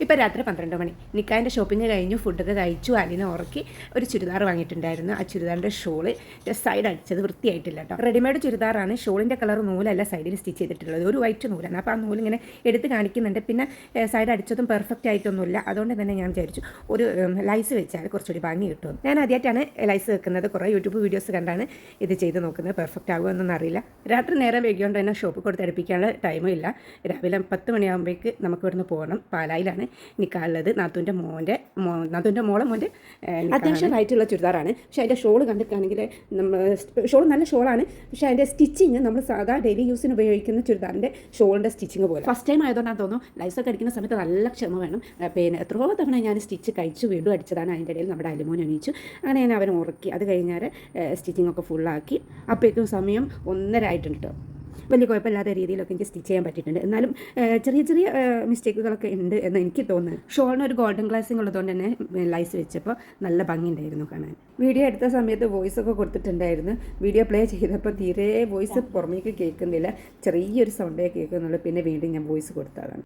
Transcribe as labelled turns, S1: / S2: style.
S1: ഇപ്പോൾ രാത്രി 12 മണി. നിക്കാഹിൻ്റെ ഷോപ്പിംഗ് കഴിഞ്ഞു, ഫുഡൊക്കെ കഴിച്ചു, അലിനെ ഉറക്കി ഒരു ചുരിദാർ വാങ്ങിയിട്ടുണ്ടായിരുന്നു. ആ ചുരിദാറിൻ്റെ ഷോള് സൈഡ് അടിച്ചത് വൃത്തിയായിട്ടില്ല കേട്ടോ. റെഡിമെയ്ഡ് ചുരിദാറാണ്. ഷോളിൻ്റെ കളർ നൂലല്ല സൈഡിൽ സ്റ്റിച്ച് ചെയ്തിട്ടുള്ളത്, ഒരു വൈറ്റ് നൂലാണ്. അപ്പോൾ ആ നൂലിങ്ങനെ എടുത്ത് കാണിക്കുന്നുണ്ട്. പിന്നെ സൈഡ് അടിച്ചതും പെർഫെക്റ്റ് ആയിട്ടൊന്നുമില്ല. അതുകൊണ്ട് തന്നെ ഞാൻ വിചാരിച്ചു ഒരു ലൈസ് വെച്ചാൽ കുറച്ചുകൂടി ഭംഗി കിട്ടും. ഞാൻ ആദ്യമായിട്ടാണ് ലൈസ് വെക്കുന്നത്. കുറേ യൂട്യൂബ് വീഡിയോസ് കണ്ടാണ് ഇത് ചെയ്ത് നോക്കുന്നത്. പെർഫെക്റ്റ് ആകുമെന്നൊന്നും അറിയില്ല. രാത്രി നേരം വൈകിയോണ്ട് തന്നെ ഷോപ്പ് കൊടുത്ത് അടുപ്പിക്കാനുള്ള ടൈമും ഇല്ല. രാവിലെ 10 മണിയാകുമ്പോഴേക്ക് നമുക്ക് ഇവിടുന്ന് പോകണം. പാലായിലാണ് നിക്കാനുള്ളത്. നാത്തൂൻ്റെ മോളെ മോൻ്റെ അത്യാവശ്യം ആയിട്ടുള്ള ചുരിദാറാണ്. പക്ഷേ അതിൻ്റെ ഷോൾ കണ്ടിട്ടാണെങ്കിൽ ഷോൾ നല്ല ഷോളാണ്. പക്ഷേ അതിൻ്റെ സ്റ്റിച്ചിങ് നമ്മൾ സാധാ ഡെയിലി യൂസിന് ഉപയോഗിക്കുന്ന ചുരിദാറിൻ്റെ ഷോളിൻ്റെ സ്റ്റിച്ചിങ് പോലെ. ഫസ്റ്റ് ടൈം ആയതുകൊണ്ടാണ് തോന്നുന്നു. ലൈസൊക്കെ അടിക്കുന്ന സമയത്ത് നല്ല ക്ഷമ വേണം. പിന്നെ എത്രയോ തവണ ഞാൻ സ്റ്റിച്ച് കഴിച്ചു വീണ്ടും അടിച്ചതാണ്. അതിൻ്റെ ഇടയിൽ നമ്മുടെ അലുമോൻ എണീച്ചു. അങ്ങനെ ഞാൻ അവനെ ഉറക്കി. അത് കഴിഞ്ഞാൽ സ്റ്റിച്ചിങ് ഒക്കെ ഫുള്ളാക്കി. അപ്പോഴേക്കും സമയം 1:30 ആയിട്ടുണ്ട് കേട്ടോ. വലിയ കുഴപ്പമില്ലാത്ത രീതിയിലൊക്കെ എനിക്ക് സ്റ്റിച്ച് ചെയ്യാൻ പറ്റിയിട്ടുണ്ട്. എന്നാലും ചെറിയ ചെറിയ മിസ്റ്റേക്കുകളൊക്കെ ഉണ്ട് എന്ന് എനിക്ക് തോന്നുന്നു. ഷോളിന് ഒരു ഗോൾഡൻ ഗ്ലാസിങ് ഉള്ളതുകൊണ്ട് തന്നെ ലൈസ് വെച്ചപ്പോൾ നല്ല ഭംഗിയുണ്ടായിരുന്നു കാണാൻ. വീഡിയോ എടുത്ത സമയത്ത് വോയിസ് ഒക്കെ കൊടുത്തിട്ടുണ്ടായിരുന്നു. വീഡിയോ പ്ലേ ചെയ്തപ്പോൾ തീരെ വോയിസ് പുറമേക്ക് കേൾക്കുന്നില്ല. ചെറിയൊരു സൗണ്ടേ കേൾക്കുന്നുള്ളൂ. പിന്നെ വീണ്ടും ഞാൻ വോയിസ് കൊടുത്തതാണ്.